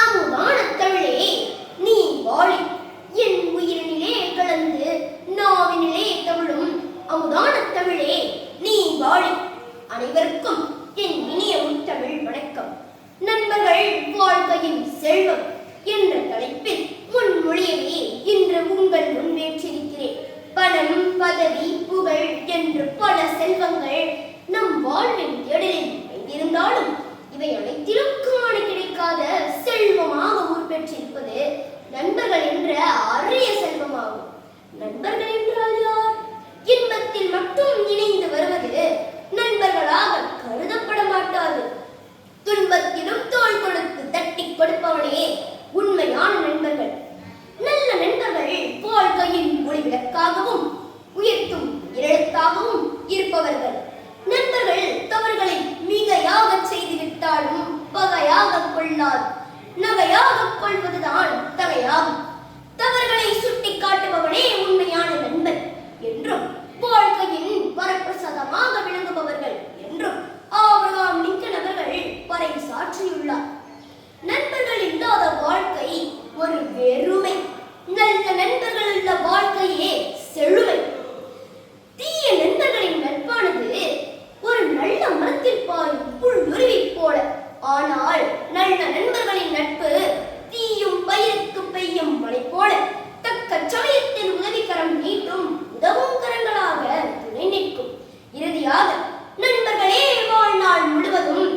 அமுதான தமிழே நீ வாழி, என் உயிரினிலே கலந்து நாவினிலே தமிழும் அமுதான தமிழே நீ வாழி. அனைவருக்கும் என் இனிய முத்தமிழ் வணக்கம். நண்பர்கள் வாழ்க்கையின் செல்வம் என்ற தலைப்பில் முன்மொழியவே இன்று உங்கள் முன்வேற்றிருக்கிறேன். பணம், பதவி, புகழ் என்று பல செல்வங்கள் நம் வாழ்வின் தேடலில் வைத்திருந்தாலும் இவை அனைத்திலும் காண கிடைக்காத செல்வமாக உருப்பெற்றிருப்பது நண்பர்கள் என்ற அரிய செல்வமாகும். நண்பர்கள் என்றால் யார்? இன்பத்தில் மட்டும் இணைந்து வருவது நண்பர்களாக கருதப்பட மாட்டார்கள். துன்பத்திலும் தோள் கொடுத்து தட்டி கொடுப்பவனே உண்மையான நண்பர்கள். நல்ல நண்பர்கள் வாழ்க்கையின் ஒளிவிளக்காகவும் உயர்த்தும் எழுத்தாகவும் இருப்பவர்கள். நண்பர்கள் தவறுகளை மிகையாக செய்துவிட்டாலும் பகையாக கொள்ளாது, நகையாக கொள்வதுதான் தகையாகும். தவறுகளை சுட்டி காட்டுபவனே உண்மையான நண்பன் என்றும், வாழ்க்கையின் வரப்பிரசாதமாக விளங்குபவர்கள் என்றும் ஆபிரகாம் லிங்கன் அவர்கள் பறை சாற்றியுள்ளார். நண்பர்கள் இல்லாத வாழ்க்கை ஒரு வெறுமை, நல்ல நண்பர்கள் உள்ள வாழ்க்கையே செழுமை. தீய நண்பர்களின் நட்பானது ஒரு நல்ல மரத்தில் பாயும் புல்லுருவி போல. ஆனால் நல்ல நண்பர்களின் நட்பு தீயும் பயிருக்கு பெய்யும் மழை போல, தக்க சமயத்தில் உதவிக்கரம் நீட்டும் உதவும் கரங்களாக துணை நிற்கும். இறுதியாக நண்பர்களே வாழ்நாள் முழுவதும்